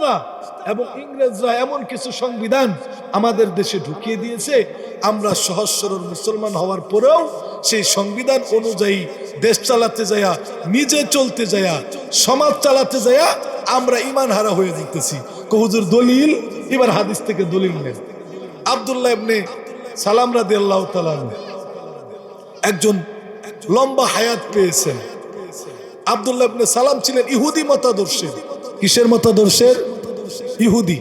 খ্রিস্টানরা এবং ইংরেজরা এমন কিছু সংবিধান আমাদের দেশে ঢুকিয়ে দিয়েছে, আমরা সহজ সরল মুসলমান হওয়ার পরেও সেই সংবিধান অনুযায়ী দেশ চালাতে যায়া, নিজে চলতে যায়া, সমাজ চালাতে যায়া আমরা ঈমান হারা হয়ে যেতেছি। হুজুর দলিল, এবার হাদিস থেকে দলিল নেন। আব্দুল্লাহ ইবনে সালাম রাদিয়াল্লাহু তাআলা একজন লম্বা হায়াত পেয়েছেন। আব্দুল্লাহ ইবনে সালাম ছিলেন ইহুদি মতাদর্শের। কিসের মতাদর্শের? ইহুদি।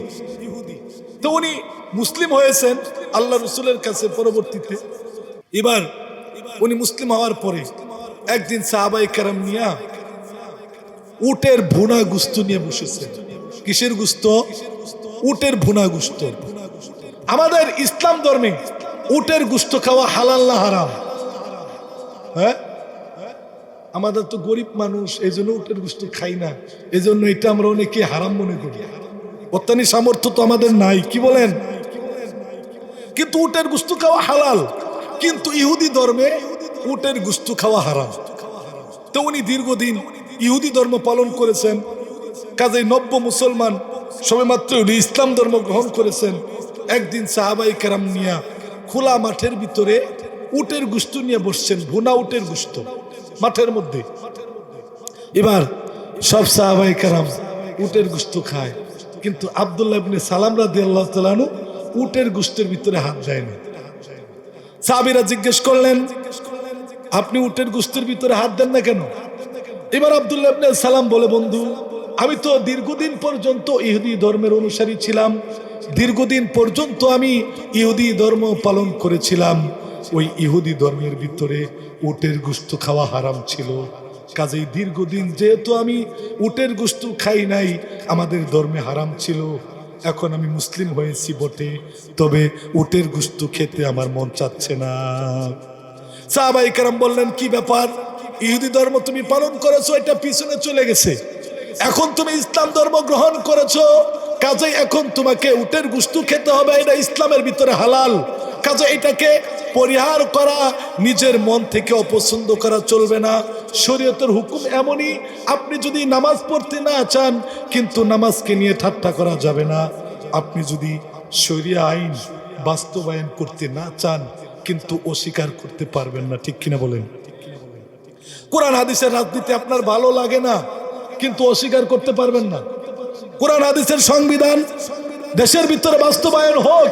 তো উনি মুসলিম হয়েছেন আল্লাহ রসুলের কাছে পরবর্তীতে। এবার উনি মুসলিম হওয়ার পরে একদিন সাহাবায়ে কেরাম নিয়া উটের ভুনা গুস্ত নিয়ে বসেছেন। কিসের গুস্ত? উটের ভুনা গুস্ত। আমাদের ইসলাম ধর্মে উটের গুস্ত খাওয়া হালাল না হারাম? হ্যাঁ, আমাদের তো গরিব মানুষ, এই জন্য উটের গুস্ত খাই না, এই জন্য এটা আমরা অনেকে হারাম মনে করি। অত্যানি সামর্থ্য তো আমাদের নাই, কি বলেন? কিন্তু উটের গুস্ত খাওয়া হালাল, কিন্তু ইহুদি ধর্মে উটের গুস্ত খাওয়া হারাম। তো উনি দীর্ঘদিন ইহুদি ধর্ম পালন করেছেন, কাজেই নব্য মুসলমান সবেমাত্র উনি ইসলাম ধর্ম গ্রহণ করেছেন। একদিন সাহাবায়ে কেরাম নিয়া খোলা মাঠের ভিতরে উটের গুস্ত নিয়ে বসছেন, ভুনা উটের গুস্ত মাঠের মধ্যে। এবার সব সাহাবায়ে কেরাম উটের গুস্ত খায়, কিন্তু আব্দুল্লাহ ইবনে সালাম রাদিয়াল্লাহু তাআলা আনহু উটের গুস্তের ভিতরে হাত দেয় না। সাহাবীরা জিজ্ঞেস করলেন, আপনি উটের গুস্তের ভিতরে হাত দেন না কেন? এবার আব্দুল্লাহ ইবনে সালাম বলে, বন্ধু, আমি তো দীর্ঘদিন পর্যন্ত ইহুদি ধর্মের অনুসারী ছিলাম, দীর্ঘদিন পর্যন্ত আমি ইহুদি ধর্ম পালন করেছিলাম। ওই ইহুদি ধর্মের ভিতরে উটের গোশত খাওয়া হারাম ছিল, কাজেই দীর্ঘদিন যেহেতু আমি উটের গোশত খাই নাই, আমাদের ধর্মে হারাম ছিল। এখন আমি মুসলিম হয়েছি বটে, তবে উটের গোশত খেতে আমার মন চাচ্ছে না। সাহাবায়ে কেরাম বললেন, কি ব্যাপার? ইহুদি ধর্ম তুমি পালন করেছো, এটা পিছনে চলে গেছে, এখন তুমি ইসলাম ধর্ম গ্রহণ করেছো, কাজেই এখন তোমাকে উটের গোশত খেতে হবে, এটা ইসলামের ভিতরে হালাল। কাজে এটাকে পরিহার করা, নিজের মন থেকে অপছন্দ করা চলবে না। শরীয়তের হুকুম এমনই, আপনি যদি নামাজ পড়তে না চান, কিন্তু নামাজকে নিয়ে ঠাট্টা করা যাবে না। আপনি যদি শরিয়া আইন বাস্তবায়ন করতে না চান, কিন্তু অস্বীকার করতে পারবেন না। ঠিক কিনা বলেন? কোরআন হাদিসের রাজনীতি আপনার ভালো লাগে না, কিন্তু অস্বীকার করতে পারবেন না। কোরআন হাদিসের সংবিধান দেশের ভিতরে বাস্তবায়ন হোক,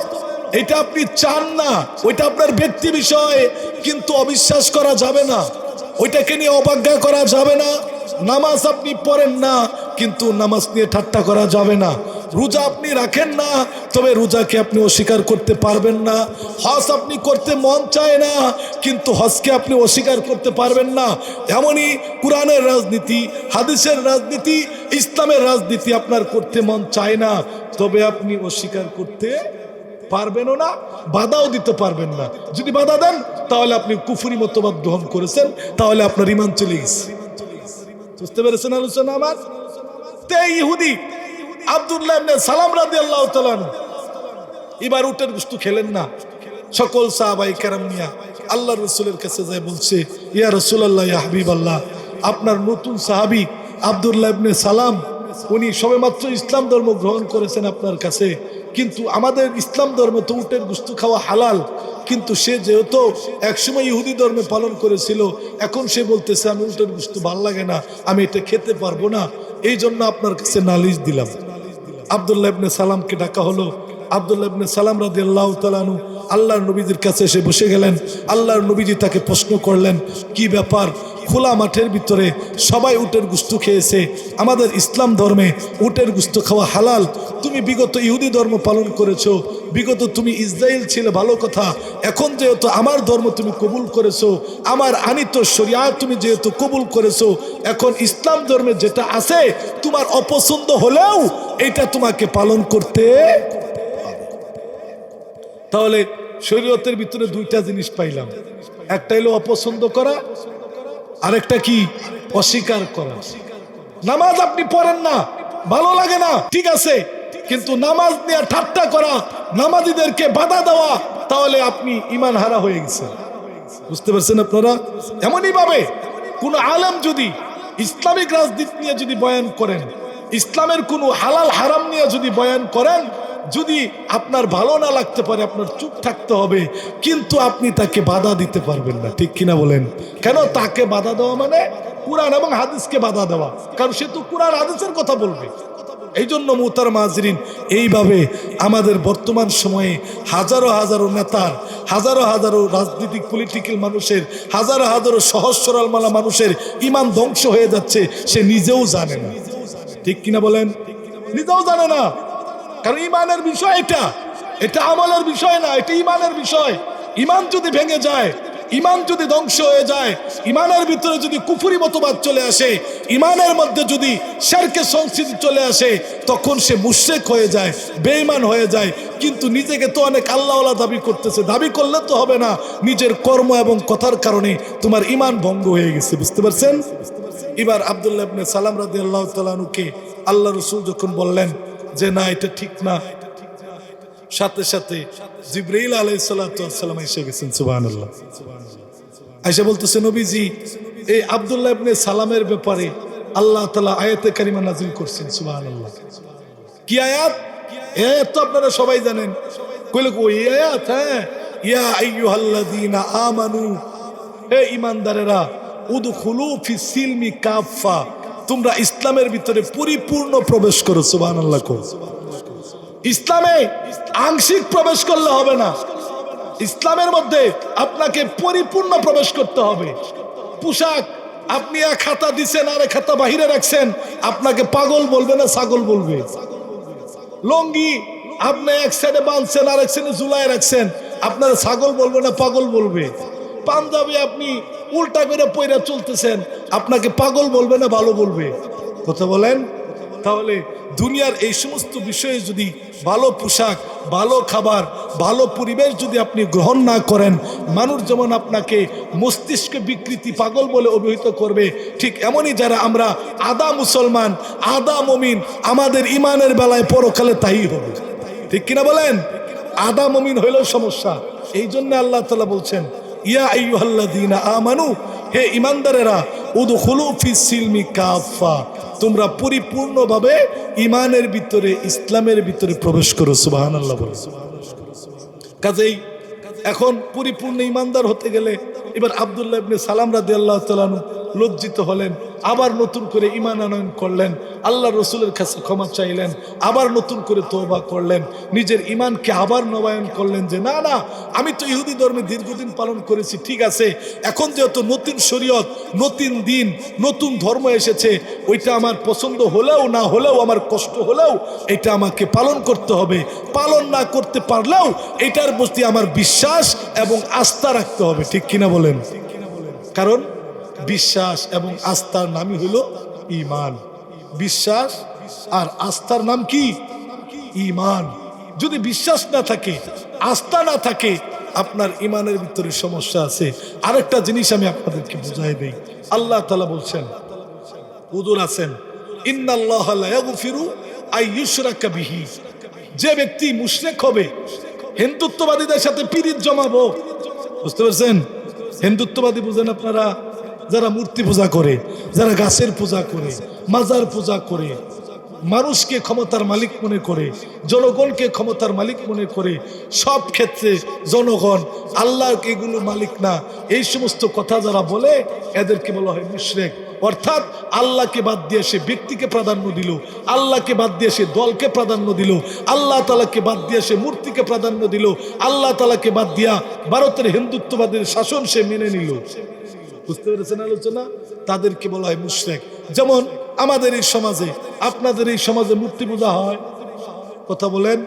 এটা আপনি চান না, ওইটা আপনার ব্যক্তি বিষয়, কিন্তু অবিশ্বাস করা যাবে না, ওইটাকে নিয়ে অবজ্ঞা করা যাবে না। নামাজ আপনি পড়েন না, কিন্তু নামাজ নিয়ে ঠাট্টা করা যাবে না। রোজা আপনি রাখেন না, তবে রোজাকে আপনি অস্বীকার করতে পারবেন না। হজ আপনি করতে মন চায় না, কিন্তু হজকে আপনি অস্বীকার করতে পারবেন না। এমনই কোরআনের রাজনীতি, হাদিসের রাজনীতি, ইসলামের রাজনীতি আপনার করতে মন চায় না, তবে আপনি অস্বীকার করতে পারবেনও না, বাধাও দিতে পারবেন না। যদি বাধা দেন, তাহলে আপনি কুফরি মতবাদ গ্রহণ করেছেন, তাহলে আপনার ঈমান চলে গেছে। বুঝতে পেরেছেন আলোচনা আমার? ইহুদি আব্দুল্লাহ ইবনে সালাম রাদিয়াল্লাহু তাআলা এবার উটের গোশত খেলেন না। সকল সাহাবায়ে কেরাম নিয়া আল্লাহর রাসূলের কাছে যায়, বলছে, ইয়া রাসূলুল্লাহ, ইয়া হাবিবাল্লাহ, আপনার নতুন সাহাবী আব্দুল্লাহ ইবনে সালাম, উনি সবেমাত্র ইসলাম ধর্ম গ্রহণ করেছেন আপনার কাছে, কিন্তু আমাদের ইসলাম ধর্ম তো উটের গোশত খাওয়া হালাল, কিন্তু সে যেহেতু একসময় ইহুদি ধর্মে পালন করেছিল, এখন সে বলতেছে আমি উটের গোশত ভালো লাগে না, আমি এটা খেতে পারবো না, এই জন্য আপনার কাছে নালিশ দিলাম। আব্দুল্লাহ ইবনে সালামকে ডাকা হলো। আব্দুল্লাহ ইবনে সালাম রাদিয়াল্লাহু তাআলা আনহু আল্লাহর নবীজির কাছে এসে বসে গেলেন। আল্লাহর নবীজি তাকে প্রশ্ন করলেন, কি ব্যাপার? খোলা মাঠের ভিতরে সবাই উটের গোশত খেয়েছে, আমাদের ইসলাম ধর্মে উটের গোশত খাওয়া হালাল, তুমি বিগত ইহুদি ধর্ম পালন করেছো, বিগত তুমি ইসরায়েল ছিলে, ভালো কথা, এখন যেহেতু আমার ধর্ম তুমি কবুল করেছো, আমার আনিত শরিয়াত তুমি যেহেতু কবুল করেছো, এখন ইসলাম ধর্মে যেটা আছে তোমার অপছন্দ হলেও এটা তোমাকে পালন করতে। তাহলে শরীয়তের ভিতরে দুইটা জিনিস পাইলাম, একটা হলো অপছন্দ করা, আরেকটা কি? অস্বীকার করা। নামাজ আপনি পড়েন না, ভালো লাগে না, ঠিক আছে, কিন্তু নামাজ নিয়ে ঠাট্টা করা, নামাজীদেরকে বাধা দেওয়া, তাহলে আপনি ঈমান হারা হয়ে গেছেন। বুঝতে পারছেন আপনারা? এমনই ভাবে কোন আলেম যদি ইসলামিক রাজনীতি নিয়ে যদি বয়ান করেন, ইসলামের কোনো হালাল হারাম নিয়ে যদি বয়ান করেন, যদি আপনার ভালো না লাগতে পারে আপনার চুপ থাকতে হবে, কিন্তু আপনি তাকে বাধা দিতে পারবেন না। ঠিক কিনা বলেন? কেন তাকে বাধা দেওয়া মানে কুরআন এবং হাদিসকে বাধা দেওয়া, কারণ সে তো কুরআন হাদিসের কথা বলবে। এই জন্য মুহতারাম হাজরিন, এইভাবে আমাদের বর্তমান সময়ে হাজারো হাজারো নেতার, হাজারো হাজারো রাজনৈতিক পলিটিক্যাল মানুষের, হাজারো হাজারো সহজ সরল মালা মানুষের ইমান ধ্বংস হয়ে যাচ্ছে, সে নিজেও জানে না। ঠিক কিনা বলেন? নিজেও জানে না। কারণ ইমানের বিষয় এটা আমলের বিষয় না, এটা ইমানের বিষয়। ইমান যদি ভেঙে যায়, ইমান যদি ধ্বংস হয়ে যায়, ইমানের ভিতরে যদি কুফরি মতবাদ চলে আসে, ইমানের মধ্যে যদি শিরকের সংস্কৃতি চলে আসে, তখন সে মুশরিক হয়ে যায়, বেঈমান হয়ে যায়। কিন্তু নিজেকে তো অনেক আল্লাহওয়ালা দাবি করতেছে। দাবি করলে তো হবে না, নিজের কর্ম এবং কথার কারণে তোমার ইমান ভঙ্গ হয়ে গেছে। বুঝতে পারছেন? এবার আব্দুল্লাহ ইবনে সালাম রাদিয়াল্লাহু তাআলা আনহুকে আল্লাহ রাসূল যখন বললেন যে না, এটা ঠিক না, সাথে সাথে জিবরাইল আলাইহিস সালাতু ওয়াস সালাম এসে গেছেন। সুবহানাল্লাহ। আয়েশা বলতেছে, নবীজি এই আব্দুল্লাহ ইবনে সালামের ব্যাপারে আল্লাহ তাআলা আয়াতে কারিমা নাযিল করছেন। সুবহানাল্লাহ। কি আয়াত? এই আয়াত তো আপনারা সবাই জানেন। কইলে ওই আয়াত? হ্যাঁ, ইয়া আইয়ুহাল্লাযীনা আমানু, হে ঈমানদারেরা, উদখুলু ফিস সিলমি কাফা, তোমরা ইসলামের ভিতরে পরিপূর্ণ প্রবেশ করো। সুবহানাল্লাহ। ইসলামে আংশিক প্রবেশ করলে হবে না, ইসলামের মধ্যে আপনাকে পরিপূর্ণ প্রবেশ করতে হবে। পোশাক আপনি এক হাতা দিচ্ছেন আর এক হাতা বাহিরে রাখছেন, আপনাকে পাগল বলবে না ছাগল বলবে। লঙ্গি আপনি এক সাইডে বাঁধছেন আর এক সাইডে ঝুলায় রাখছেন, আপনার ছাগল বলবে না পাগল বলবে। পাঞ্জাবি আপনি উল্টা করে পয়রা চলতেছেন, আপনাকে পাগল বলবে না ভালো বলবে। কথা বলেন? তাহলে দুনিয়ার এই সমস্ত বিষয়ে যদি ভালো পোশাক, ভালো খাবার, ভালো পরিবেশ যদি আপনি গ্রহণ না করেন, মানুষ যেমন আপনাকে মস্তিষ্ক বিকৃতি পাগল বলে অভিহিত করবে, ঠিক এমনই যারা আমরা আদা মুসলমান, আদা মুমিন, আমাদের ইমানের বেলায় পরকালে তাই হবে। ঠিক কিনা বলেন? আদা মুমিন হইলেও সমস্যা। এই জন্য আল্লাহ তাআলা বলছেন, ইয়া আইয়ুহাল্লাযীনা আমানু, হে ঈমানদারেরা, উদখুলু ফিস সিলমি কাফা, তোমরা পরিপূর্ণভাবে ইমানের ভিতরে, ইসলামের ভিতরে প্রবেশ করো। সুবহানাল্লাহ বলে। কাজেই এখন পরিপূর্ণ ইমানদার হতে গেলে এবার আব্দুল্লাহ ইবনে সালাম রাদিয়াল্লাহু তাআলা আনহু লজ্জিত হলেন, আবার নতুন করে ঈমান আনয়ন করলেন, আল্লাহ রসুলের কাছে ক্ষমা চাইলেন, আবার নতুন করে তওবা করলেন, নিজের ঈমানকে আবার নবায়ন করলেন যে না না, আমি তো ইহুদি ধর্মে দীর্ঘদিন পালন করেছি, ঠিক আছে, এখন যেহেতু নতুন শরীয়ত, নতুন দিন, নতুন ধর্ম এসেছে, ওইটা আমার পছন্দ হলেও না হলেও, আমার কষ্ট হলেও এটা আমাকে পালন করতে হবে। পালন না করতে পারলেও এটার প্রতি আমার বিশ্বাস এবং আস্থা রাখতে হবে। ঠিক কিনা বলেন? কারণ বিশ্বাস এবং আস্থার নামই হলো ঈমান। বিশ্বাস আর আস্থার নাম কি? ঈমান। যদি বিশ্বাস না থাকে, আস্থা না থাকে, আপনার ঈমানের ভিতরে সমস্যা আছে। আরেকটা জিনিস আমি আপনাদেরকে বুঝাই দেই। আল্লাহ তাআলা বলছেন, হুজুর আছেন, ইন্নাল্লাহা লা ইয়াগফিরু আন ইউশরাকা বিহি, যে ব্যক্তি মুশরিক হবে, হিন্দুত্ববাদীদের সাথে পিরিত জমাবো। বুঝতে পারছেন? হিন্দুত্ববাদী বুঝেন আপনারা? যারা মূর্তি পূজা করে, যারা গাছের পূজা করে, মাজার পূজা করে, মানুষকে ক্ষমতার মালিক মনে করে, জনগণকে ক্ষমতার মালিক মনে করে, সব ক্ষেত্রে জনগণ আল্লাহর এগুলো মালিক না, এই সমস্ত কথা যারা বলে, এদেরকে বলা হয় মুশরিক। অর্থাৎ আল্লাহকে বাদ দিয়ে সে ব্যক্তিকে প্রাধান্য দিল, আল্লাহকে বাদ দিয়ে সে দলকে প্রাধান্য দিল, আল্লাহ তাআলাকে বাদ দিয়ে সে মূর্তিকে প্রাধান্য দিল, আল্লাহ তাআলাকে বাদ দিয়া ভারতের হিন্দুত্ববাদের শাসন সে মেনে নিল। বুঝতে পেরেছেন আলোচনা? তাদেরকে বলা হয় মুশরিক। যেমন আমাদের এই সমাজে, আপনাদের এই সমাজে মূর্তি পূজা হয়। কথা বলেন?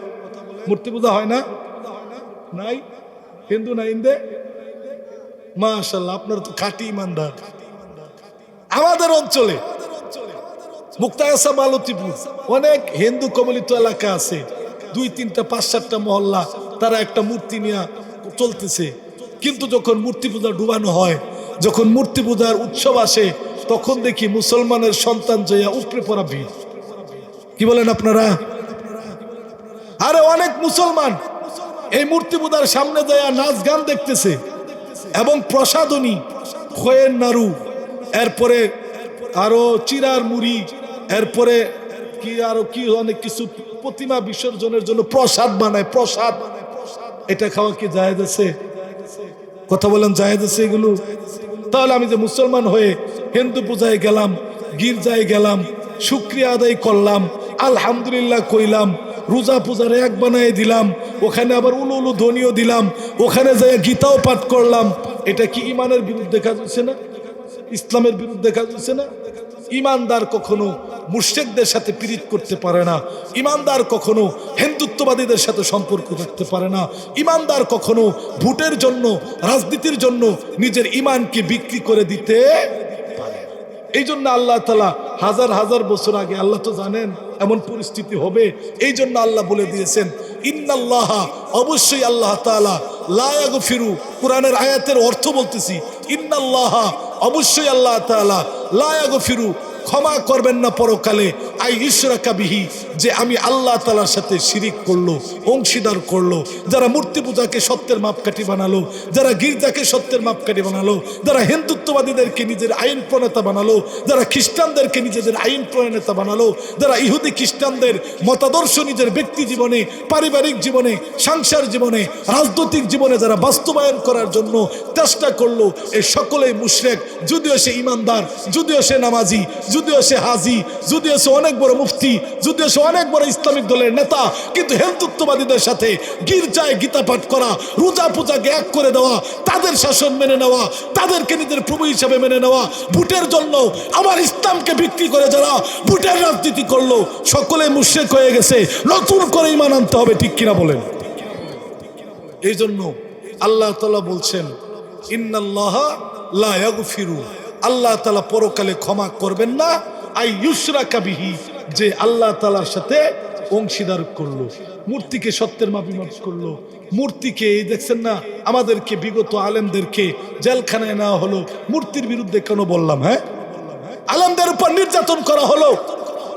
মূর্তি পূজা হয় না? নাই? হিন্দু না হিন্দে? মাশাআল্লাহ, আপনারা তো খাঁটি ইমানদার। আমাদের অঞ্চলে মুক্তাগাছা, মালতীপুর, অনেক হিন্দু কবলিত এলাকা আছে, 2-3টা 5-7টা মহল্লা, তারা একটা মূর্তি নিয়ে চলতেছে। কিন্তু যখন মূর্তি পূজা ডুবানো হয়, যখন মূর্তি পূজার উৎসব আসে, তখন দেখি মুসলমানের সন্তান জয়া উপরে পড়া ভিড়। কি বলেন আপনারা? আরে অনেক মুসলমান এই মূর্তি পূজার সামনে যায় নাচ গান দেখতেছে এবং প্রসাদনী, খয়ের নাড়ু, এরপরে আরো চিরার মুড়ি, এরপরে কি আরো কি অনেক কিছু প্রতিমা বিসর্জনের জন্য প্রসাদ বানায়, প্রসাদ। এটা খাওয়া কি জায়েজ আছে? কথা বলেন, জায়েজ আছে এগুলো? তাহলে আমি যে মুসলমান হয়ে হিন্দু পূজায় গেলাম, গির্জায় গেলাম, শুকরিয়া আদায় করলাম, আলহামদুলিল্লাহ কইলাম, রোজা পূজার এক বানায় দিলাম, ওখানে আবার উলু উলু ধ্বনিও দিলাম, ওখানে যাই গীতাও পাঠ করলাম, এটা কি ইমানের বিরুদ্ধে কাজ হচ্ছে না? ইসলামের বিরুদ্ধে কাজ হচ্ছে না? ইমানদার কখনো মুশরিকদের সাথে পীড়িত করতে পারে না। ইমানদার কখনো হিন্দুত্ববাদীদের সাথে সম্পর্ক রাখতে পারে না। ইমানদার কখনো ভোটের জন্য, রাজনীতির জন্য নিজের ইমানকে বিক্রি করে দিতে পারে। এই জন্য আল্লাহ তাআলা হাজার হাজার বছর আগে, আল্লাহ তো জানেন এমন পরিস্থিতি হবে, এই জন্য আল্লাহ বলে দিয়েছেন ইন্নাল্লাহা, অবশ্যই আল্লাহ তাআলা, লা ইয়াগফিরু, কোরআনের আয়াতের অর্থ বলতেছি, ইন্নাল্লাহা, অবশ্যই আল্লাহ তাআলা, লা ইয়াগফিরু, ক্ষমা করবেন না পরকালে, আই ইশরাকা বিহি, যে আমি আল্লাহ তাআলার সাথে শিরিক করলো, অংশীদার করলো। যারা মূর্তি পূজাকে সত্যের মাপকাঠি বানালো, যারা গির্জাকে সত্যের মাপকাঠি বানালো, যারা হিন্দুত্ববাদীদেরকে নিজের আইন প্রণেতা বানালো, যারা খ্রিস্টানদেরকে নিজেদের আইন প্রণেতা বানালো, যারা ইহুদি খ্রিস্টানদের মতাদর্শ নিজের ব্যক্তি জীবনে, পারিবারিক জীবনে, সংসার জীবনে, রাজনৈতিক জীবনে যারা বাস্তবায়ন করার জন্য চেষ্টা করলো, এই সকলেই মুশরিক। যদিও সে ইমানদার, যদিও সে নামাজি, যদিও সে হাজি, যদিও সে অনেক বড় মুফতি, যদিও সে অনেক বড় ইসলামিক দলের নেতা, কিন্তু হিন্দুত্ববাদীদের সাথে গির্জায় গীতা পাঠ করা, রোজা পূজাকে এক করে দেওয়া, তাদের শাসন মেনে নেওয়া, তাদেরকে নিজের প্রভু হিসাবে মেনে নেওয়া, ভোটের জন্য আমার ইসলামকে বিক্রি করে যারা ভোটের রাজনীতি করলো, সকলে মুশরিক হয়ে গেছে। নতুন করে ঈমান আনতে হবে, ঠিক কিনা বলেন? এই জন্য আল্লাহ তাআলা বলছেন ইন্নাল্লাহা লা ইয়াগফিরু, আল্লাহ তাআলা পরকালে ক্ষমা করবেন না, আই ইশরাকা বিহি, যে আল্লাহ তাআলার সাথে অংশীদার করলো, মূর্তিকে সত্যের মাপিমাপ করলো। মূর্তিকে, এই দেখছেন না আমাদেরকে বিগত আলেমদেরকে জেলখানায় নেওয়া হলো, মূর্তির বিরুদ্ধে কেন বললাম? হ্যাঁ, আলেমদের উপর নির্যাতন করা হলো,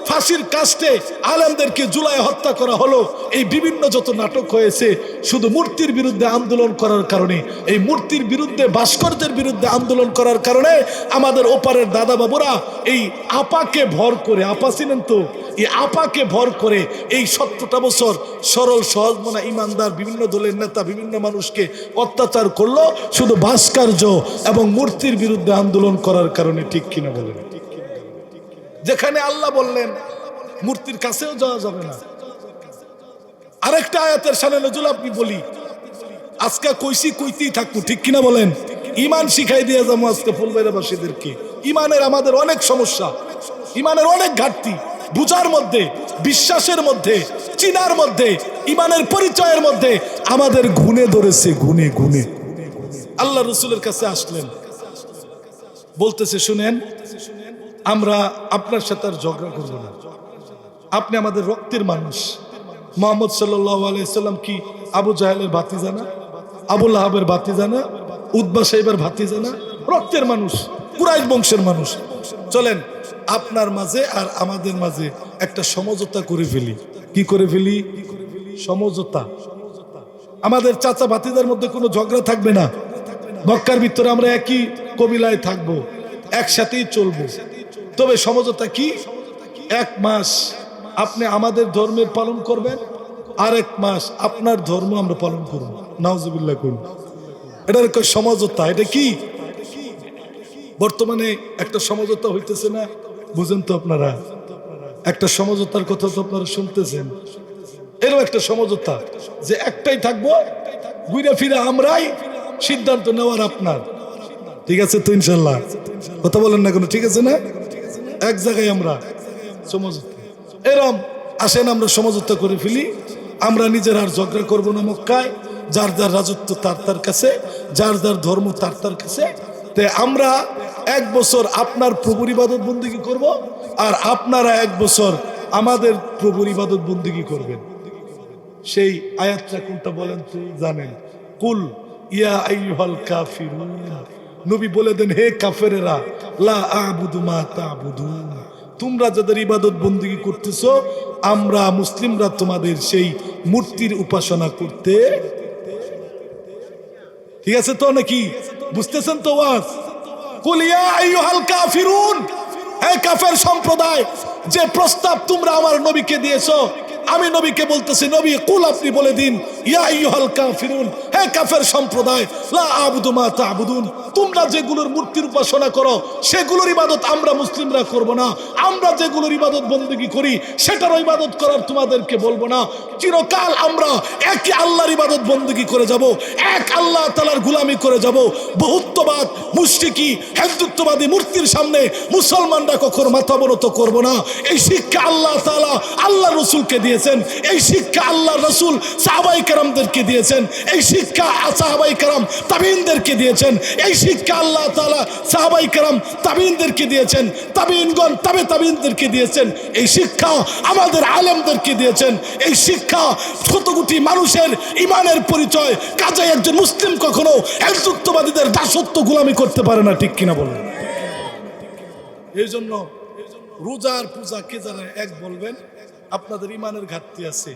ফাঁসির কাস্টে আলেমদেরকে জুলাই হত্যা করা হলো। এই বিভিন্ন যত নাটক হয়েছে শুধু মূর্তির বিরুদ্ধে আন্দোলন করার কারণে, এই মূর্তির বিরুদ্ধে, ভাস্কর্যের বিরুদ্ধে আন্দোলন করার কারণে আমাদের ওপারের দাদা বাবুরা এই আপাকে ভর করে, আপা ছিলেন তো, এই আপাকে ভর করে এই 17টা বছর সরল সহজ মনা ইমানদার বিভিন্ন দলের নেতা বিভিন্ন মানুষকে অত্যাচার করলো শুধু ভাস্কর্য এবং মূর্তির বিরুদ্ধে আন্দোলন করার কারণে, ঠিক কিনা বলেন? যেখানে আল্লাহ বললেন মূর্তির কাছেও যাওয়া যাবে না। আরেকটা আয়াতের শানে নজুল আপনি বলি, আজকে কইছি কইতেই থাকবো, ঠিক কিনা বলেন? ইমান শিখাই দিয়ে যাবো আজকে ফুলবাড়িবাসীদেরকে। ইমানের আমাদের অনেক সমস্যা, ইমানের অনেক ঘাটতি, বুঝার মধ্যে, বিশ্বাসের মধ্যে, চিনার মধ্যে, ইমানের পরিচয়ের মধ্যে আমাদের গুণে ধরেছে, গুণে গুণে। আল্লাহ রসুলের কাছে আসলেন, বলতেছে শুনেন, আমরা আপনার সাথে আর ঝগড়া করবো না, আপনি আমাদের রক্তের মানুষ। মুহাম্মদ সাল্লাল্লাহু আলাইহি সাল্লাম কি আবু জাহেলের ভাতিজা না? আবু লাহাবের ভাতিজা না? উতবা সাইবার ভাতিজা না? রক্তের মানুষ, কুরাইশ বংশের মানুষ। চলেন আপনার মাঝে আর আমাদের মাঝে একটা সমঝোতা করে ফেলি। কি করে ফেলি? সমঝোতা। আমাদের চাচা ভাতিজার মধ্যে কোনো ঝগড়া থাকবে না, মক্কার ভিতরে আমরা একই কবিলায় থাকবো, একসাথেই চলবো। তবে সমঝোতা কি? 1 মাস আপনি আমাদের ধর্মের পালন করবেন, আর 1 মাস আপনার ধর্ম আমরা পালন করব। নাউজুবিল্লাহ করুন, এটার কই সমঝোতা? এটা কি? বর্তমানে একটা সমঝোতা হইতেছে না, বুঝেন তো আপনারা? একটা সমঝোতার কথা তো আপনারা শুনতেছেন। এরও একটা সমঝোতা যে একটাই থাকবো, ঘুরে ফিরে আমরাই সিদ্ধান্ত নেওয়ার আপনার। ঠিক আছে তো ইনশাল্লাহ? কথা বলেন না কোনো? ঠিক আছে না? এক জায়গায় আমরা সমঝোতা। এরম আসেন আমরা সমঝোতা করে ফেলি, আমরা নিজের আর ঝগড়া করবো না মক্কায়। যার যার রাজত্ব তার তার কাছে, যার যার ধর্ম তার তার কাছে। তে আমরা 1 বছর আপনার প্রভুর ইবাদত বন্দেগী করব, আর আপনারা 1 বছর আমাদের প্রভুর ইবাদত বন্দেগী করবেন। সেই আয়াতটা কোনটা বলেন তো? জানেন? কুল ইয়া আইয়ুহাল কাফিরুন, নবী বলে দেন, হে কাফেরেরা, লা আ'বুদু মা তা'বুদুন, তোমরা যাদের ইবাদত বন্দেগী করতেছো, আমরা মুসলিমরা তোমাদের সেই মূর্তির উপাসনা করতে। ঠিক আছে তো নাকি? বুঝতেছেন তো ওয়াজ? কুল ইয়া আইয়ুহাল কাফিরুন, হে কাফের সম্প্রদায়, যে প্রস্তাব তোমরা আমার নবীকে দিয়েছো, আমি নবীকে বলতেছি, নবী কুল, আপনি বলে দিন, ইয়া আইয়ুহাল কাফিরুন, হে কাফের সম্প্রদায়, লা আবুদু মা তা'বুদুন, তোমরা যেগুলোর মূর্তির উপাসনা করো সেগুলোর ইবাদত আমরা মুসলিমরা করব না। আমরা যেগুলোর ইবাদত বندگی করি সেটার ইবাদত করার তোমাদেরকে বলবো না। চিরকাল আমরা একই আল্লাহর ইবাদত বندگی করে যাব, এক আল্লাহ তাআলার গোলামি করে যাব। বহুত্ববাদ, মুশরিকি, হিন্দুত্ববাদী মূর্তির সামনে মুসলমানরা কখনো মাথা নত করব না। এই শিক্ষা আল্লাহ তাআলা আল্লাহ রাসূলকে দিয়েছেন, এই শিক্ষা আল্লাহর রাসূল সাহাবায়ে কেরামদেরকে দিয়েছেন, এই শিক্ষা সাহাবায়ে কেরাম তাবিঈনদেরকে দিয়েছেন, এই শিক্ষা আল্লাহ তাআলা সাহাবায়ে কেরাম তাবিঈনদেরকে দিয়েছেন, তাবিঈনগণ তাবে তাবিঈনদেরকে দিয়েছেন, এই শিক্ষা আমাদের আলেমদেরকে দিয়েছেন। এই শিক্ষা শত কোটি মানুষের ইমানের পরিচয়। কাজেই একজন মুসলিম কখনো হিন্দুত্ববাদীদের দাসত্ব গোলামি করতে পারে না, ঠিক কিনা বলেন? এই জন্য রোজার পূজা কে যারা এক বলবেন, আপনাদের ইমানের ঘাটতি আছে।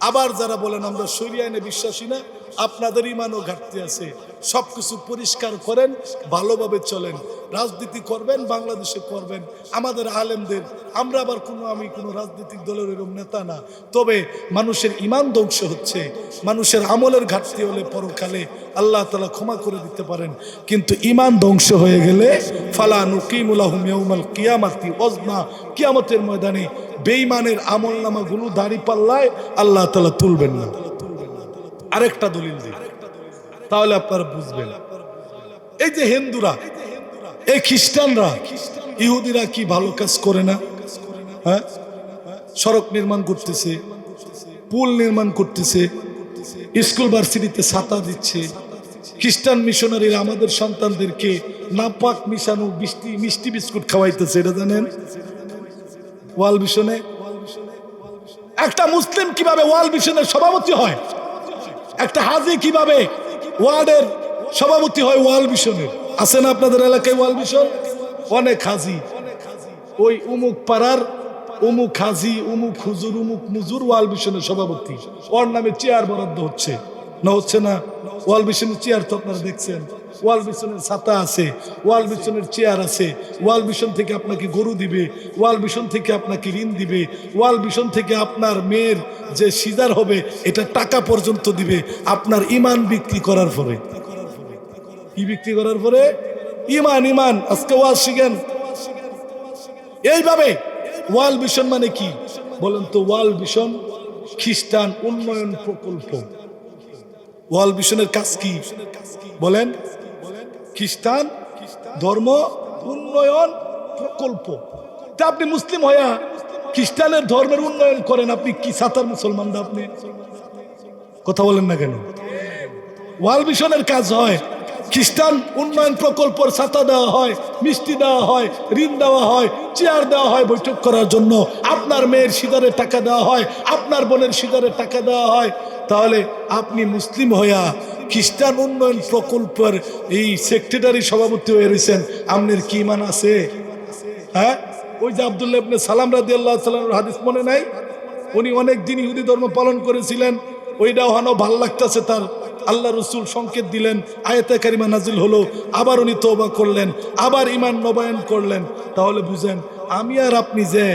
আবার যারা বলেন আমরা শরিয়া আইনে বিশ্বাসী না, আপনাদের ইমানও ঘাটতি আছে। সবকিছু পরিষ্কার করেন, ভালোভাবে চলেন, রাজনীতি করবেন বাংলাদেশে করবেন আমাদের আলেমদের। আমরা আবার আমি কোনো রাজনৈতিক দলের এরকম নেতা না। তবে মানুষের ইমান ধ্বংস হচ্ছে, মানুষের আমলের ঘাটতি হলে পরকালে আল্লাহ তাআলা ক্ষমা করে দিতে পারেন। কিন্তু ইমান ধ্বংস হয়ে গেলে ফালা নুকিমু লাহুম ইয়াউমাল কিয়ামাতি ওয়াজনা, কিয়ামতের ময়দানে বেঈমানের আমলনামাগুলো দাড়ি পাল্লায় আল্লাহ তাআলা তুলবেন না। আরেকটা দলিল দিই, তাহলে আপনারা বুঝবেন। এই যে হিন্দুরা, এই খ্রিস্টানরা, ইহুদিরা কি ভালো কাজ করে না? হ্যাঁ, সড়ক নির্মাণ করতেছে, পুল নির্মাণ করতেছে, স্কুল ভার্সিটিতে ছাতা দিচ্ছে। খ্রিস্টান মিশনারিরা আমাদের সন্তানদেরকে নাপাক মিশানো মিষ্টি বিস্কুট খাওয়াইতেছে, এটা জানেন? ওয়াল ভিশনে একটা মুসলিম কিভাবে ওয়াল ভিশনের সভাপতি হয়, একটা হাজি কিভাবে ওয়ার্ডের সভাপতি হয় ওয়াল ভিশনের। আছে না আপনাদের এলাকায় ওয়াল ভিশন? অনেক হাজি, ওই উমুক পাড়ার উমুক হাজি, উমুক হুজুর, উমুক মুজুর ওয়াল ভিশনের সভাপতি, ওর নামে চেয়ার বরাদ্দ হচ্ছে না? হচ্ছে না? ওয়াল ভিশনের চেয়ার তো আপনারা দেখছেন, ওয়াল ভিশনের ছাতা আছে, ওয়াল ভিশনের চেয়ার আছে, ওয়াল ভিশন থেকে আপনাকে গরু দিবে, ওয়াল ভিশন থেকে আপনাকে ঋণ দিবে, ওয়াল ভিশন থেকে আপনার মেয়ের যে সিজার হবে এটা টাকা পর্যন্ত দিবে আপনার ইমান বিক্রি করার পরে। কি বিক্রি করার পরে? ইমান। ইমান। আজকে ওয়াজ শিখেন। এইভাবে ওয়াল ভিশন মানে কি বলেন তো? ওয়াল ভিশন খ্রিস্টান উন্নয়ন প্রকল্প। ওয়াল ভিশনের কাজ কি বলেন? খ্রিস্টান ধর্ম উন্নয়ন প্রকল্প। তা আপনি মুসলিম হইয়া খ্রিস্টানের ধর্মের উন্নয়ন করেন, আপনি কি সাতার মুসলমান? আপনি কথা বলেন না কেন? ওয়াল ভিশনের কাজ হয় খ্রিস্টান উন্নয়ন প্রকল্পের ছাতা দেওয়া হয়, মিষ্টি দেওয়া হয়, ঋণ দেওয়া হয়, চেয়ার দেওয়া হয় বৈঠক করার জন্য, আপনার মেয়ের সিজারের টাকা দেওয়া হয়, আপনার বোনের সিজারের টাকা দেওয়া হয়। তাহলে আপনি মুসলিম হইয়া খ্রিস্টান উন্নয়ন প্রকল্পের এই সেক্রেটারি সভাপতি হয়ে রয়েছেন, আপনার কি ইমান আছে? হ্যাঁ, ওই যে আব্দুল্লাহ ইবনে সালাম রাদিয়াল্লাহু তাআলার হাদিস মনে নাই? উনি অনেক দিন ইহুদি ধর্ম পালন করেছিলেন, ওইটা ওখানে ভাল লাগতেছে তার, আল্লাহ রসুল সংকেত দিলেন, আয়াতে কারিমা নাজিল হলো, আবার উনি তওবা করলেন, আবার ঈমান নবায়ন করলেন। তাহলে বুঝেন, আমি আর আপনি যে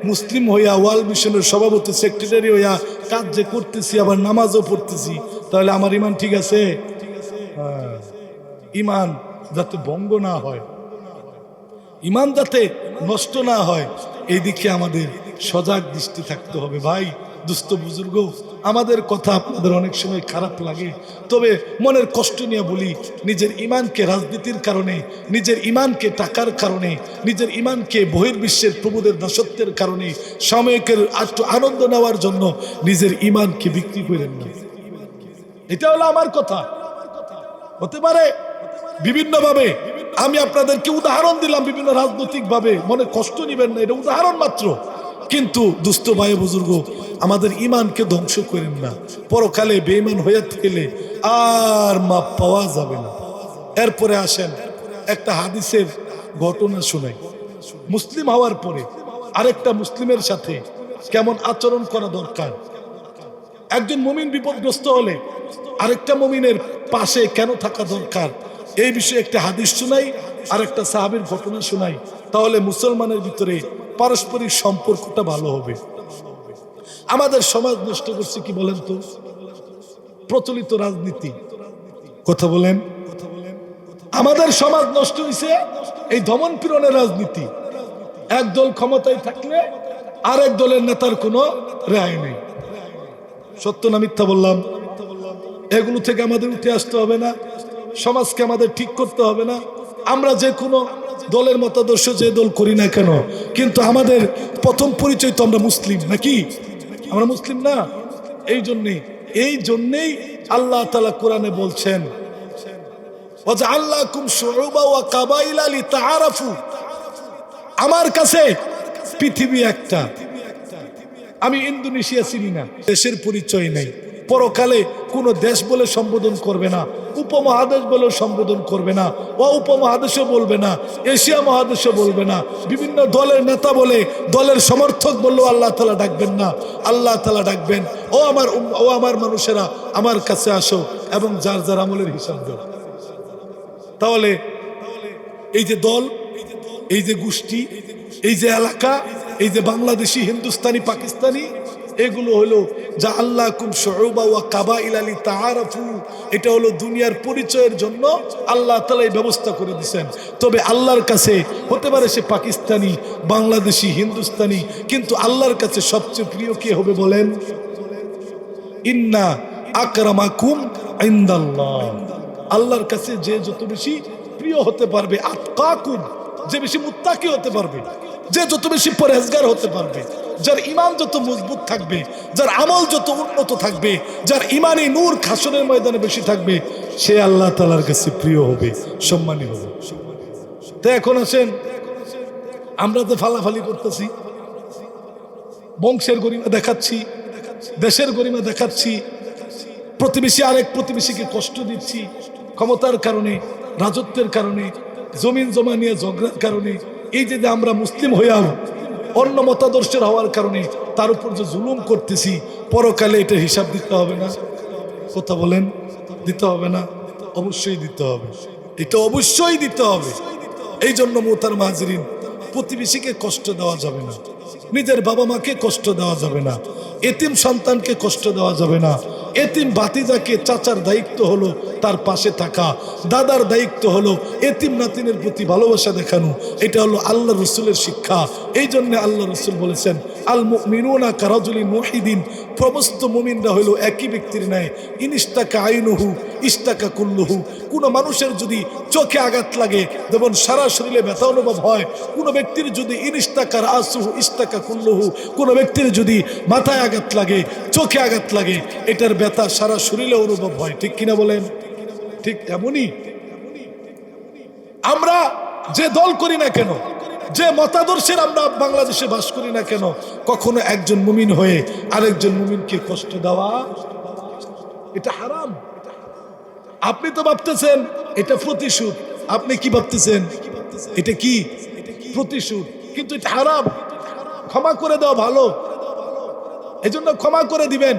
মুসলিম হইয়া ওয়াল মিশনের সভাপতি সেক্রেটারি হইয়া কাজ যে করতেছি, আবার নামাজও পড়তেছি, তাহলে আমার ঈমান ঠিক আছে? ঈমান যাতে ভঙ্গ না হয়, ঈমান যাতে নষ্ট না হয়, এই দিকে আমাদের সজাগ দৃষ্টি থাকতে হবে। ভাই, দুস্থ বুজুর্গ, আমাদের কথা আপনাদের অনেক সময় খারাপ লাগে, তবে মনের কষ্ট নিয়ে বলি, নিজের ইমানকে রাজনীতির কারণে, নিজের ইমানকে টাকার কারণে, নিজের ইমানকে বহির্বিশ্বের প্রভুদের দাসত্বের কারণে, সাময়িকের আনন্দ নেওয়ার জন্য নিজের ইমানকে বিক্রি করেন না। এটা হলো আমার কথা। হতে পারে বিভিন্নভাবে, আমি আপনাদেরকে উদাহরণ দিলাম বিভিন্ন রাজনৈতিক ভাবে, মনে কষ্ট নিবেন না, এটা উদাহরণ মাত্র। কিন্তু দুস্থ ভাই বুজুর্গ, আমাদের ইমানকে ধ্বংস করেন না। পরকালে বেঈমান হয়ে গেলে আর মাপ পাওয়া যাবে না। এরপরে আসেন একটা হাদিসের ঘটনা শোনাই। মুসলিম হওয়ার পরে আরেকটা মুসলিমের সাথে কেমন আচরণ করা দরকার। একজন মুমিন বিপদগ্রস্ত হলে আরেকটা মুমিনের পাশে কেন থাকা দরকার, এই বিষয়ে একটা হাদিস শোনাই আর একটা সাহাবীর ঘটনা শোনাই। তাহলে মুসলমানের ভিতরে পারস্পরিক সম্পর্কটা ভালো হবে। আমাদের সমাজ নষ্ট করছে কি বলেন তো? প্রচলিত রাজনীতি। কথা বলেন। আমাদের সমাজ নষ্ট হয়েছে এই দমন পীড়নের রাজনীতি। এক দল ক্ষমতায় থাকলে আরেক দলের নেতার কোনো রেহাই নেই। সত্য না মিথ্যা বললাম? এগুলো থেকে আমাদের উঠে আসতে হবে না? সমাজকে আমাদের ঠিক করতে হবে না? আমরা যে কোনো দলের মতাদর্শ যে দল করি না কেন, কিন্তু আমাদের প্রথম পরিচয় তো আমরা মুসলিম, নাকি? আমরা মুসলিম না? এই জন্যেই আল্লাহ তাআলা কোরআনে বলছেন, ওয়াজআলনাকুম শুউবা ওয়া কাবাইলা লিতাআরাফু। আমার কাছে পৃথিবী একটা, আমি ইন্দোনেশিয়া চিনি না, দেশের পরিচয় নেই। পরকালে কোনো দেশ বলে সম্বোধন করবে না, উপমহাদেশ বলে সম্বোধন করবে না, উপমহাদেশও বলবে না, এশিয়া মহাদেশও বলবে না, বিভিন্ন দলের নেতা বলে, দলের সমর্থক বললেও আল্লাহ তাআলা ডাকবেন না। আল্লাহ তাআলা ডাকবেন, ও আমার মানুষেরা, আমার কাছে আসো এবং যার যার আমলের হিসাব দাও। তাহলে এই যে দল, এই যে গোষ্ঠী, এই যে এলাকা, এই যে বাংলাদেশি, হিন্দুস্তানি, পাকিস্তানি, এগুলো হলো যা আল্লাহকুম শুউবা ওয়া কাবাইলা লিতাআরাফু। এটা হলো দুনিয়ার পরিচয়ের জন্য আল্লাহ তাআলা এই ব্যবস্থা করে দিয়েছেন। তবে আল্লাহর কাছে হতে পারে সে পাকিস্তানি, বাংলাদেশি, হিন্দুস্তানি, কিন্তু আল্লাহর কাছে সবচেয়ে প্রিয় কে হবে বলেন? ইন্না আকরামাকুম ইনদাল্লাহ। আল্লাহর কাছে যে যত বেশি প্রিয় হতে পারবে, আতকাকুম, যে বেশি মুত্তাকি হতে পারবে, যে যত বেশি পরহেজগার হতে পারবে, যার ঈমান যত মজবুত থাকবে, যার আমল যত উন্নত থাকবে, যার ঈমানি নূর হাসরের ময়দানে বেশি থাকবে, সে আল্লাহ তাআলার কাছে প্রিয় হবে, সম্মানী হবে। তো এখন আসেন, আমরা তো ফালাফালি করতেছি, বংশের গরিমা দেখাচ্ছি, দেশের গরিমা দেখাচ্ছি, প্রতিবেশী আরেক প্রতিবেশীকে কষ্ট দিচ্ছি ক্ষমতার কারণে, রাজত্বের কারণে, জমিন জমা নিয়ে ঝগড়ার কারণে। এই যে আমরা মুসলিম হইয়াও অন্য মতাদর্শের হওয়ার কারণে তার উপর যে জুলুম করতেছি, পরকালে এটা হিসাব দিতে হবে না? কথা বলেন, দিতে হবে না? অবশ্যই দিতে হবে, এটা অবশ্যই দিতে হবে। এই জন্য মোহতারাম হাজরিন, প্রতিবেশীকে কষ্ট দেওয়া যাবে না, নিজের বাবা মাকে কষ্ট দেওয়া যাবে না, এতিম সন্তানকে কষ্ট দেওয়া যাবে না। এতিম ভাতিজাকে চাচার দায়িত্ব হলো তার পাশে থাকা, দাদার দায়িত্ব হলো এতিম নাতিনের প্রতি ভালোবাসা দেখানো। এটা হলো আল্লাহ রসুলের শিক্ষা। এই জন্য আল্লাহ রসুল বলেছেন, আল মুমিনুনা কারাজুলিন মুহিদিন। সমস্ত মুমিনরা হইল একই ব্যক্তির ন্যায়। ইনিস্তাকা আইনুহু ইস্তাকা কুল্লুহু। কোনো মানুষের যদি চোখে আঘাত লাগে, যেমন সারা শরীরে ব্যথা অনুভব হয়, কোনো ব্যক্তির যদি ইনিস্তাকা রাসুহু ইস্তাকা কুল্লুহু, কোনো ব্যক্তির যদি মাথায় আঘাত লাগে, চোখে আঘাত লাগে, এটার ব্যথা সারা শরীরে অনুভব হয়। ঠিক কিনা বলেন? ঠিক এমনই আমরা যে দল করি না কেন, যে মতাদর্শের আমরা বাংলাদেশে বাস করি না কেন, কখনো একজন মুমিন হয়ে আরেকজন মুমিনকে কষ্ট দেওয়া এটা হারাম। আপনি তো ভাবতেছেন এটা প্রতিশোধ, আপনি কি ভাবতেছেন এটা কি প্রতিশোধ, কিন্তু এটা হারাম। ক্ষমা করে দেওয়া ভালো, এজন্য ক্ষমা করে দিবেন।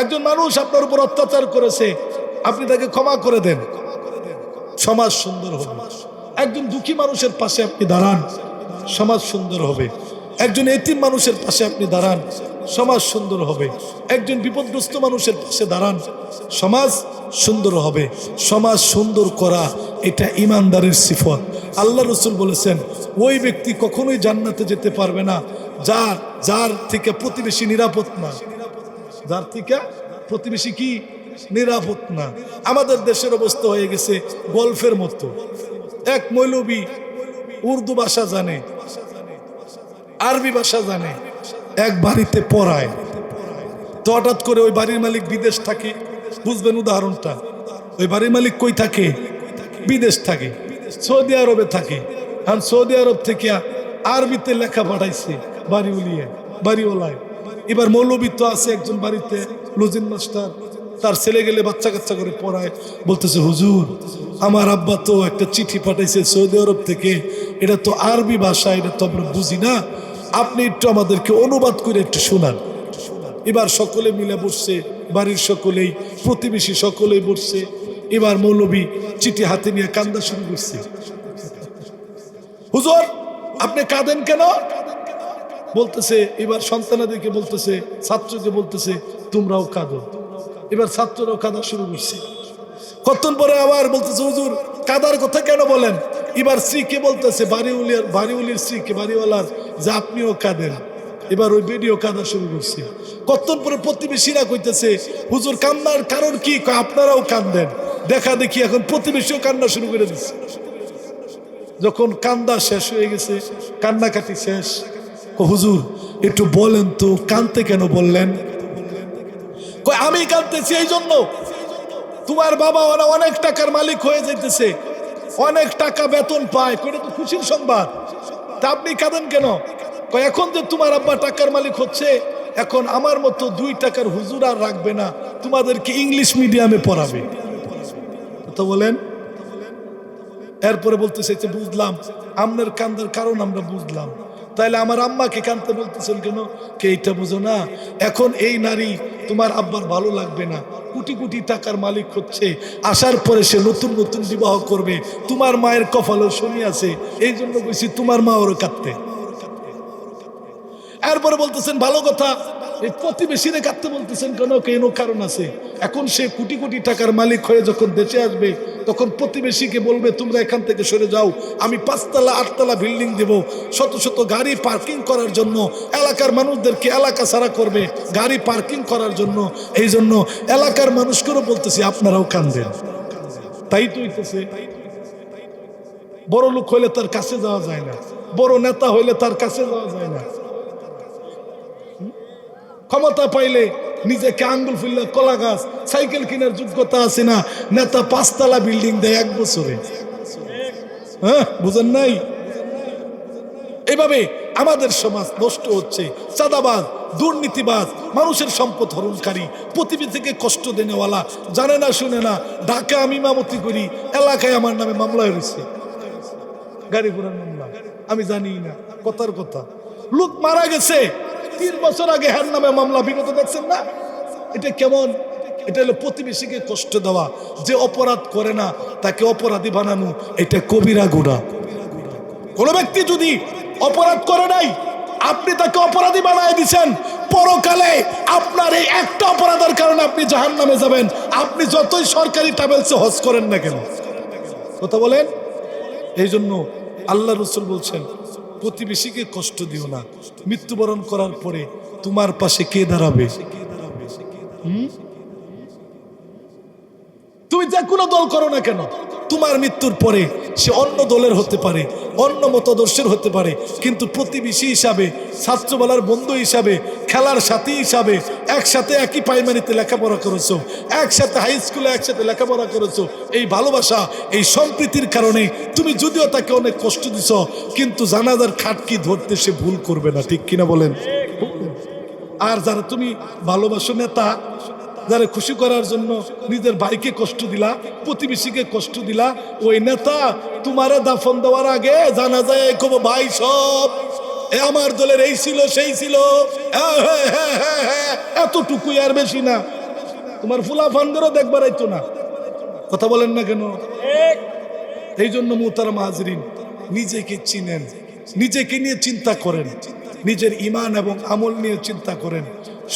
একজন মানুষ আপনার উপর অত্যাচার করেছে, আপনি তাকে ক্ষমা করে দেন, সমাজ সুন্দর হবে। একজন দুঃখী মানুষের পাশে আপনি দাঁড়ান, সমাজ সুন্দর হবে। একজন এতিম মানুষের পাশে আপনি দাঁড়ান, সমাজ সুন্দর হবে। একজন বিপদগ্রস্ত মানুষের পাশে দাঁড়ান, সমাজ সুন্দর হবে। সমাজ সুন্দর করা এটা ইমানদারের সিফত। আল্লাহ রসুল বলেছেন, ওই ব্যক্তি কখনোই জান্নাতে যেতে পারবে না যার থেকে প্রতিবেশী নিরাপদ না। যার থেকে প্রতিবেশী কি নিরাপদ না। আমাদের দেশের অবস্থা হয়ে গেছে গল্ফের মতো। এক মৌলবী উর্দু ভাষা জানে, আরবি ভাষা জানে, এক বাড়িতে পড়ায়, তো হঠাৎ করে ওই বাড়ির মালিক বিদেশ থাকে। বুঝবেন উদাহরণটা? ওই বাড়ির মালিক কই থাকে? বিদেশ থাকে, সৌদি আরবে থাকে। আর সৌদি আরব থেকে আরবিতে লেখা পাঠাইছে বাড়িওয়ালায়। এবার মৌলবী তো আছে একজন বাড়িতে, লজিন মাস্টার, তার ছেলে গেলে বাচ্চা কাচ্চা করে পড়ায়, বলতেছে, হুজুর আমার আব্বা তো একটা চিঠি পাঠাইছে সৌদি আরব থেকে, এটা তো আরবি ভাষা, এটা তো আমরা বুঝি না, আপনি একটু আমাদেরকে অনুবাদ করে একটু শোনান। এবার সকলে মিলে বসছে, বাড়ির সকলেই, প্রতিবেশী সকলেই বসছে। এবার মৌলবী চিঠি হাতে নিয়ে কান্দা শুরু করছে। হুজুর আপনি কাঁদেন কেন? বলতেছে, এবার সন্তানাদেরকে বলতেছে, ছাত্রকে বলতেছে তোমরাও কাঁদো। এবার ছাত্ররাও কাঁদা শুরু করছে। কতক্ষণ পরে আবার বলতেছে হুজুর কাদার কথা কেন বলেন? এবার স্ত্রীকে বলতেছে, বাড়িওয়ালির স্ত্রীকে, বাড়িওয়ালার, যে আপনিও কাঁদেন। এবার ওই ভিডিও কাঁদা শুরু করছে। কতক্ষণ পরে প্রতিবেশীরা কইতেছে হুজুর কান্নার কারণ কি? আপনারাও কান্দেন। দেখা দেখি এখন প্রতিবেশীও কান্না শুরু করে দিচ্ছে। যখন কান্দা শেষ হয়ে গেছে, কান্নাকাটি শেষ, হুজুর একটু বলেন তো কানতে কেন বললেন? আমি কাঁদতেছি এই জন্য, তোমার বাবা ওরা অনেক টাকার মালিক হয়ে যাইতেছে, অনেক টাকা বেতন পায়, এটা তো খুশির সংবাদ। তা আপনি কাঁদেন কেন? এখন যে তোমার আব্বা টাকার মালিক হচ্ছে, এখন আমার মতো 2 টাকার হুজুর আর রাখবে না, তোমাদেরকে ইংলিশ মিডিয়ামে পড়াবে। তো বলেন। এরপরে বলতেছে বুঝলাম আপনার কান্দার কারণ আমরা বুঝলাম, তাইলে আমার আম্মাকে কাঁদতে বলতেছেন কেন? কে এটা বুঝো না? এখন এই নারী তোমার আব্বার ভালো লাগবে না, কোটি কোটি টাকার মালিক হচ্ছে, আসার পরে সে নতুন নতুন বিবাহ করবে, তোমার মায়ের কপালেও শনি আছে, এই জন্য বলছি তোমার মা ওরও কাঁদতে। এরপরে বলতেছেন ভালো কথা, এই প্রতিবেশীরে কাঁদতে বলতেছেন কেন? কেন কারণ আছে। এখন সে কোটি কোটি টাকার মালিক হয়ে যখন দেশে আসবে, তখন প্রতিবেশীকে বলবে তোমরা এখান থেকে সরে যাও, আমি 5 তলা 8 তলা বিল্ডিং দেব, শত শত গাড়ি পার্কিং করার জন্য, এলাকার মানুষদেরকে এলাকা ছাড়া করবে গাড়ি পার্কিং করার জন্য। এই জন্য এলাকার মানুষকেও বলতেছি আপনারাও কান্দেন। তাই তো হইতেছে। বড় লোক হইলে তার কাছে যাওয়া যায় না, বড় নেতা হইলে তার কাছে যাওয়া যায় না, ক্ষমতা পাইলে নিজেকে আঙ্গুল ফুললে কলা গাছ, সাইকেল কেনার যোগ্যতা আছে না, নেতা 5 তলা বিল্ডিং দেয় 1 বছরে। হ্যাঁ, বুঝেন নাই? এইভাবে আমাদের সমাজ নষ্ট হচ্ছে। চাঁদাবাজ, দুর্নীতিবাজ, মানুষের সম্পদ হরণকারী, প্রতিবেশীকে কষ্ট দেনেওয়ালা, জানে না শুনে না, ঢাকা আমি ইমামতি করি, এলাকায় আমার নামে মামলা হয়েছে, গাড়ি ঘোড়ার মামলা, আমি জানি না। কথার কথা, লোক মারা গেছে 3 বছর আগে, হ্যার নামে মামলা, বিগত দেখছেন না? এটা কেমন? এটা হলো প্রতিবেশীকে কষ্ট দেওয়া। যে অপরাধ করে না তাকে অপরাধী বানানো, এটা কবিরা গুনাহ। কোন ব্যক্তি যদি অপরাধ করে নাই, আপনি তাকে অপরাধী বানায় দিচ্ছেন, পরকালে আপনার এই একটা অপরাধের কারণে আপনি জাহান্নামে যাবেন, আপনি যতই সরকারি ট্রাভেলসে হজ করেন না কেন। কথা বলেন। এই জন্য আল্লাহ রাসূল বলছেন প্রতিবেশীকে কষ্ট দিও না। মৃত্যুবরণ করার পরে তোমার পাশে কে দাঁড়াবে? তুমি যে কোনো দল করো না কেন, তোমার মৃত্যুর পরে সে অন্য দলের হতে পারে, অন্য মতাদর্শের হতে পারে, কিন্তু প্রতিবেশী হিসাবে, ছাত্রবেলার বন্ধু হিসাবে, খেলার সাথী হিসাবে, একসাথে একই প্রাইমারিতে লেখাপড়া করেছো, একসাথে হাই স্কুলে একসাথে লেখাপড়া করেছো, এই ভালোবাসা, এই সম্প্রীতির কারণে তুমি যদিও তাকে অনেক কষ্ট দিছ, কিন্তু জানাজার খাটকি ধরতে সে ভুল করবে না। ঠিক কিনা বলেন? আর যারা তুমি ভালোবাসো নেতা, যারা খুশি করার জন্য নিজের ভাইকে কষ্ট দিলা, প্রতিবেশীকে কষ্ট দিলা, ওই নেতা তোমারে দাফন দেওয়ার আগে জানা যায় কব ভাই সব আমার দলের এই ছিল সেই ছিল, এতটুকুই, আর বেশি না। তোমার ফুলা ফান্ডেরও দেখবার আইতো না। কথা বলেন না কেন? এই জন্য মুহতারাম হাজরিন, নিজেকে চিনেন, নিজেকে নিয়ে চিন্তা করেন, নিজের ঈমান এবং আমল নিয়ে চিন্তা করেন,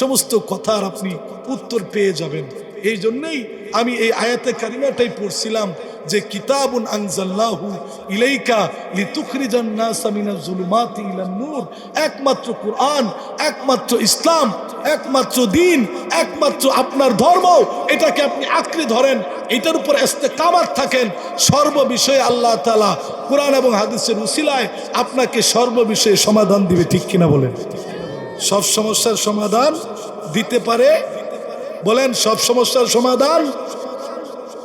সমস্ত কথার আপনি উত্তর পেয়ে যাবেন। এই জন্যই আমি এই আয়াতে কারিমাটাই পড়ছিলাম যে কিতাবুন আনজালনাহু ইলাইকা লিতুখরিজান নাসা মিনাজ যুলুমাতি ইলান নূর। একমাত্র কুরআন, একমাত্র ইসলাম, একমাত্র দ্বীন, একমাত্র আপনার ধর্ম, এটাকে আপনি আঁকড়ে ধরেন, এটার উপর ইস্তেকামাত থাকেন, সর্ববিষয়ে আল্লাহ তাআলা কুরআন এবং হাদিসের উসিলায় আপনাকে সর্ববিষয়ে সমাধান দিবে। ঠিক কিনা বলেন? সব সমস্যার সমাধান দিতে পারে? বলেন, সব সমস্যার সমাধান